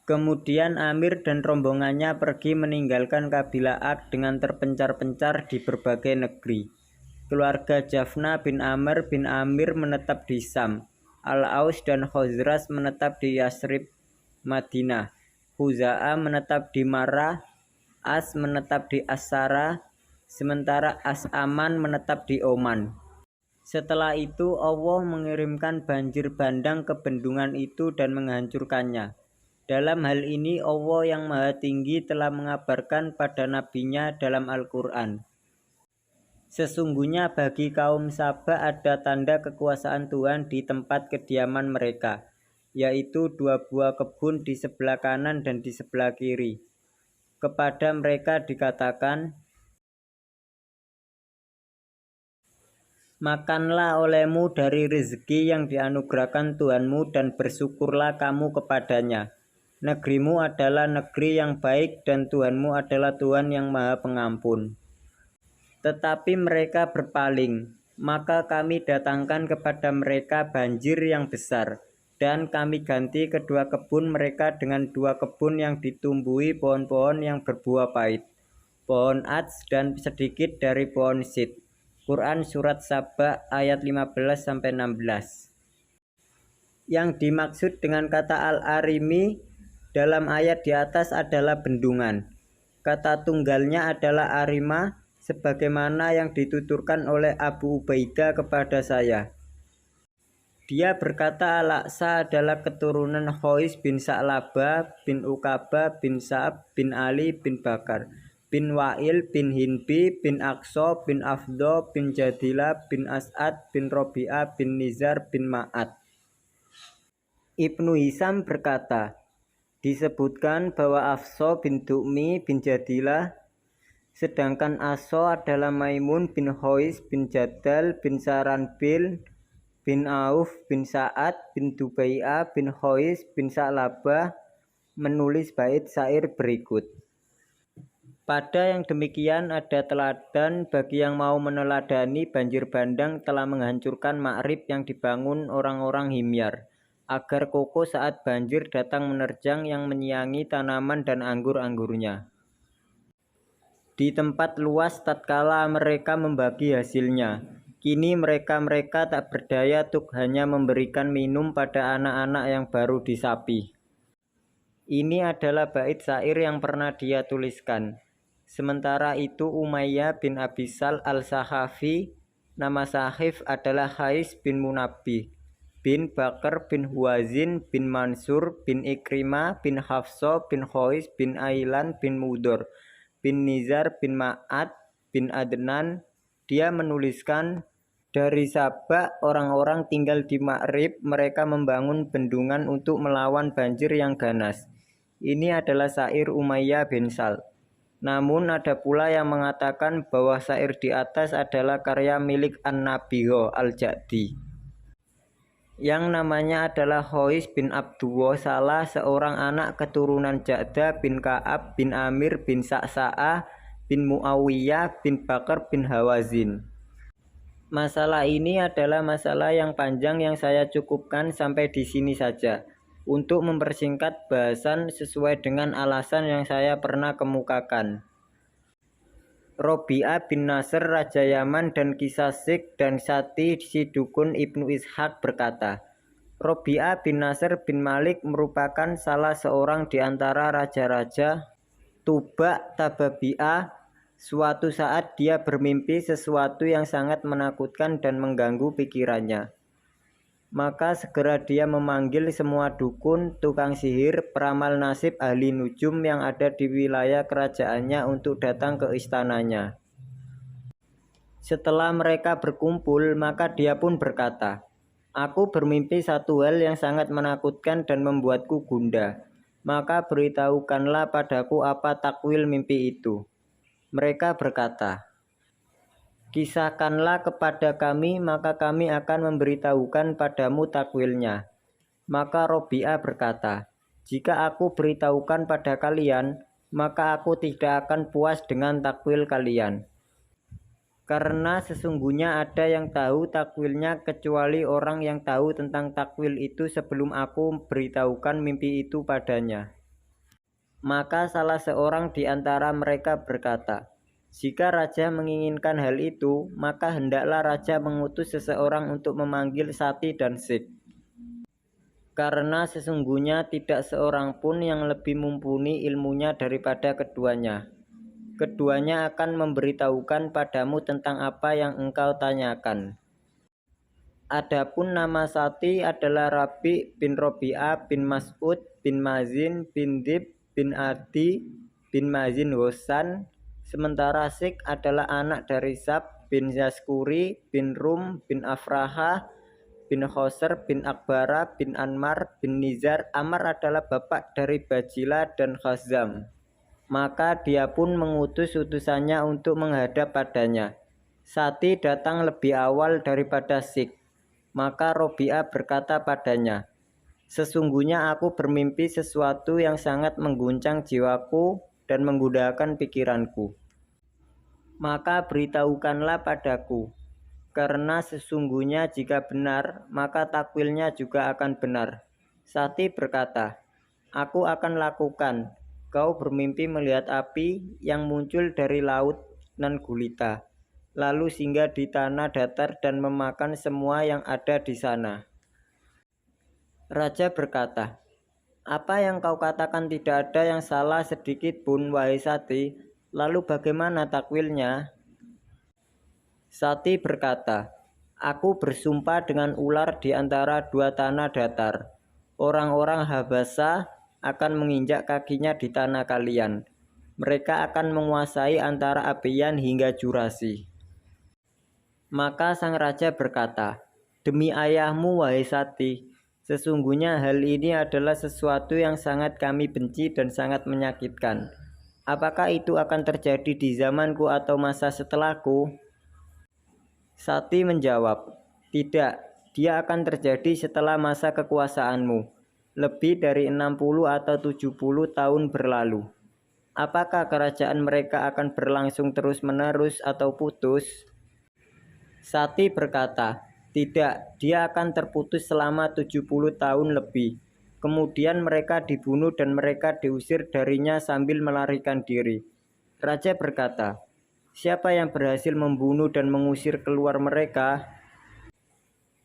Kemudian Amir dan rombongannya pergi meninggalkan kabilah Ad dengan terpencar-pencar di berbagai negeri. Keluarga Jafna bin Amr bin Amir menetap di Sam. Al-Aus dan Khazraj menetap di Yasrib, Madinah. Huza'a menetap di Marrah. As menetap di As-Sara. Sementara As-Aman menetap di Oman. Setelah itu Allah mengirimkan banjir bandang ke bendungan itu dan menghancurkannya. Dalam hal ini Allah yang Maha Tinggi telah mengabarkan pada nabinya dalam Al-Quran. Sesungguhnya bagi kaum Saba ada tanda kekuasaan Tuhan di tempat kediaman mereka, yaitu 2 buah kebun di sebelah kanan dan di sebelah kiri. Kepada mereka dikatakan, makanlah olehmu dari rezeki yang dianugerahkan Tuhanmu dan bersyukurlah kamu kepadanya. Negerimu adalah negeri yang baik dan Tuhanmu adalah Tuhan yang Maha Pengampun. Tetapi mereka berpaling, maka kami datangkan kepada mereka banjir yang besar, dan kami ganti kedua kebun mereka dengan 2 kebun yang ditumbuhi pohon-pohon yang berbuah pahit, pohon ats dan sedikit dari pohon sid. Quran Surat Saba ayat 15-16. Yang dimaksud dengan kata al-arimi dalam ayat di atas adalah bendungan. Kata tunggalnya adalah arima, sebagaimana yang dituturkan oleh Abu Ubaidah kepada saya. Dia berkata Al-Aqsa adalah keturunan Khois bin Sa'labah bin Uqabah bin Sa'ab bin Ali bin Bakar bin Wa'il bin Hinbi bin Aqsa bin Afdo bin Jadilah bin As'ad bin Robi'ah bin Nizar bin Ma'ad. Ibnu Hisam berkata, disebutkan bahwa Afso bin Du'mi bin Jadilah, sedangkan Aso adalah Maimun bin Khois bin Jadal bin Saranbil bin Auf bin Sa'ad bin Dubai'ah bin Khois bin Sa'labah menulis bait syair berikut. Pada yang demikian ada teladan bagi yang mau meneladani banjir bandang telah menghancurkan Ma'rib yang dibangun orang-orang Himyar, agar koko saat banjir datang menerjang yang menyiangi tanaman dan anggur-anggurnya. Di tempat luas tatkala mereka membagi hasilnya, kini mereka tak berdaya tuk hanya memberikan minum pada anak-anak yang baru disapi. Ini adalah bait syair yang pernah dia tuliskan. Sementara itu Umayyah bin Abisal al-Sakhafi, nama sahif adalah Khais bin Munabbih bin Bakar bin Huwazin bin Mansur bin Ikrimah bin Hafsa bin Khois bin Ailan bin Mudor bin Nizar bin Ma'ad bin Adnan. Dia menuliskan, dari Sabak orang-orang tinggal di Ma'rib, mereka membangun bendungan untuk melawan banjir yang ganas. Ini adalah syair Umayyah bin Sal. Namun ada pula yang mengatakan bahwa syair di atas adalah karya milik An-Nabigho al-Ja'di, yang namanya adalah Khois bin Abdullah, salah seorang anak keturunan Ja'dah bin Ka'ab bin Amir bin Sa'sa'ah bin Muawiyah bin Bakar bin Hawazin. Masalah ini adalah masalah yang panjang yang saya cukupkan sampai di sini saja untuk mempersingkat bahasan sesuai dengan alasan yang saya pernah kemukakan. Robi'ah bin Nasr Raja Yaman dan Kisah Sik dan Sati si dukun Ibnu Ishaq berkata, Robi'ah bin Nasr bin Malik merupakan salah seorang di antara raja-raja Tuba' Tababi'ah. Suatu saat dia bermimpi sesuatu yang sangat menakutkan dan mengganggu pikirannya. Maka segera dia memanggil semua dukun, tukang sihir, peramal nasib, ahli nujum yang ada di wilayah kerajaannya untuk datang ke istananya. Setelah mereka berkumpul, maka dia pun berkata, aku bermimpi satu hal yang sangat menakutkan dan membuatku gundah. Maka beritahukanlah padaku apa takwil mimpi itu. Mereka berkata, kisahkanlah kepada kami, maka kami akan memberitahukan padamu takwilnya. Maka Robi'ah berkata, jika aku beritahukan pada kalian, maka aku tidak akan puas dengan takwil kalian. Karena sesungguhnya ada yang tahu takwilnya kecuali orang yang tahu tentang takwil itu sebelum aku beritahukan mimpi itu padanya. Maka salah seorang di antara mereka berkata, "Jika raja menginginkan hal itu, maka hendaklah raja mengutus seseorang untuk memanggil Sati dan Sik. Karena sesungguhnya tidak seorang pun yang lebih mumpuni ilmunya daripada keduanya. Keduanya akan memberitahukan padamu tentang apa yang engkau tanyakan." Adapun nama Sati adalah Rabi' bin Robi'ah bin Mas'ud bin Mazin bin Dib bin Adi bin Mazin Hosan. Sementara Sik adalah anak dari Sab bin Yaskuri bin Rum bin Afrahah bin Khosr bin Akbara bin Anmar bin Nizar. Amar adalah bapak dari Bajila dan Khazam. Maka dia pun mengutus utusannya untuk menghadap padanya. Sati datang lebih awal daripada Sik. Maka Robi'ah berkata padanya, "Sesungguhnya aku bermimpi sesuatu yang sangat mengguncang jiwaku dan menggunakan pikiranku. Maka beritahukanlah padaku, karena sesungguhnya jika benar, maka takwilnya juga akan benar." Sati berkata, "Aku akan lakukan. Kau bermimpi melihat api yang muncul dari laut nan gulita, lalu singgah di tanah datar dan memakan semua yang ada di sana." Raja berkata, "Apa yang kau katakan tidak ada yang salah sedikit pun, wahai Sati. Lalu bagaimana takwilnya?" Sati berkata, "Aku bersumpah dengan ular di antara dua tanah datar. Orang-orang Habasa akan menginjak kakinya di tanah kalian. Mereka akan menguasai antara Abian hingga Jurasi." Maka sang raja berkata, "Demi ayahmu, wahai Sati, sesungguhnya hal ini adalah sesuatu yang sangat kami benci dan sangat menyakitkan. Apakah itu akan terjadi di zamanku atau masa setelahku?" Sati menjawab, "Tidak, dia akan terjadi setelah masa kekuasaanmu, lebih dari 60 atau 70 tahun berlalu." "Apakah kerajaan mereka akan berlangsung terus-menerus atau putus?" Sati berkata, "Tidak, dia akan terputus selama 70 tahun lebih. Kemudian mereka dibunuh dan mereka diusir darinya sambil melarikan diri." Raja berkata, "Siapa yang berhasil membunuh dan mengusir keluar mereka?"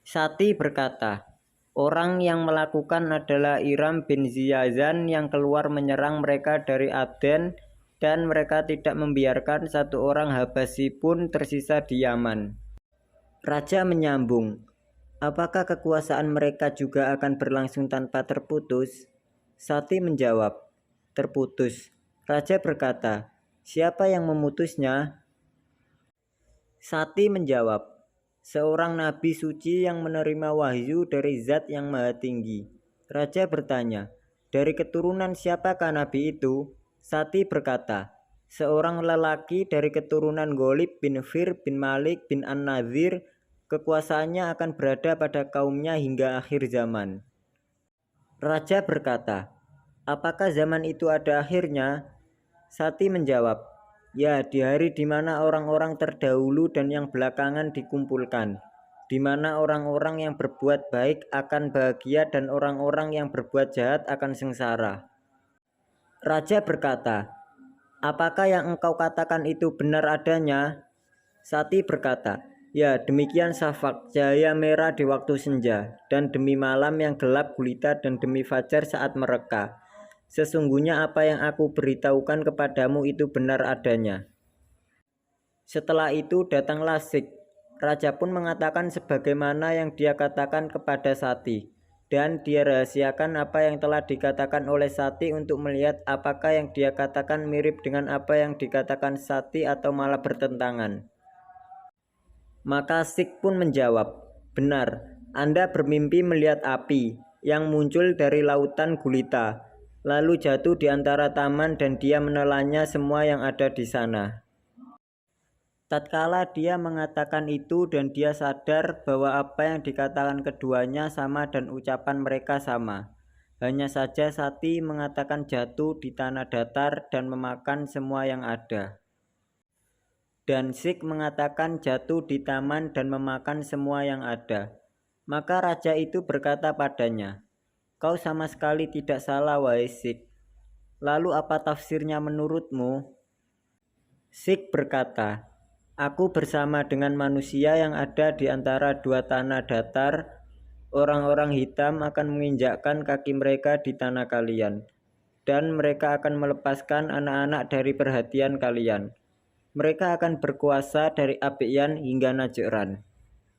Sati berkata, "Orang yang melakukan adalah Iram bin Ziyazan yang keluar menyerang mereka dari Aden, dan mereka tidak membiarkan satu orang Habasi pun tersisa di Yaman." Raja menyambung, "Apakah kekuasaan mereka juga akan berlangsung tanpa terputus?" Sati menjawab, "Terputus." Raja berkata, "Siapa yang memutusnya?" Sati menjawab, "Seorang nabi suci yang menerima wahyu dari Zat yang Maha Tinggi." Raja bertanya, "Dari keturunan siapakah nabi itu?" Sati berkata, "Seorang lelaki dari keturunan Ghalib bin Fir bin Malik bin An-Nadhir. Kekuasaannya akan berada pada kaumnya hingga akhir zaman." Raja berkata, "Apakah zaman itu ada akhirnya?" Sati menjawab, "Ya, di hari di mana orang-orang terdahulu dan yang belakangan dikumpulkan, di mana orang-orang yang berbuat baik akan bahagia dan orang-orang yang berbuat jahat akan sengsara." Raja berkata, "Apakah yang engkau katakan itu benar adanya?" Sati berkata, "Ya, demikian syafaq, cahaya merah di waktu senja, dan demi malam yang gelap gulita, dan demi fajar saat mereka. Sesungguhnya apa yang aku beritahukan kepadamu itu benar adanya." Setelah itu datanglah Sik. Raja pun mengatakan sebagaimana yang dia katakan kepada Sati, dan dia rahasiakan apa yang telah dikatakan oleh Sati untuk melihat apakah yang dia katakan mirip dengan apa yang dikatakan Sati atau malah bertentangan. Maka Sik pun menjawab, "Benar, Anda bermimpi melihat api yang muncul dari lautan gulita, lalu jatuh di antara taman dan dia menelannya semua yang ada di sana." Tatkala dia mengatakan itu dan dia sadar bahwa apa yang dikatakan keduanya sama dan ucapan mereka sama. Hanya saja Sati mengatakan jatuh di tanah datar dan memakan semua yang ada. Dan Sik mengatakan jatuh di taman dan memakan semua yang ada. Maka raja itu berkata padanya, "Kau sama sekali tidak salah, wahai Sik." Lalu apa tafsirnya menurutmu? Sikh berkata, aku bersama dengan manusia yang ada di antara dua tanah datar. Orang-orang hitam akan menginjakkan kaki mereka di tanah kalian, dan mereka akan melepaskan anak-anak dari perhatian kalian. Mereka akan berkuasa dari Abyan hingga Najran.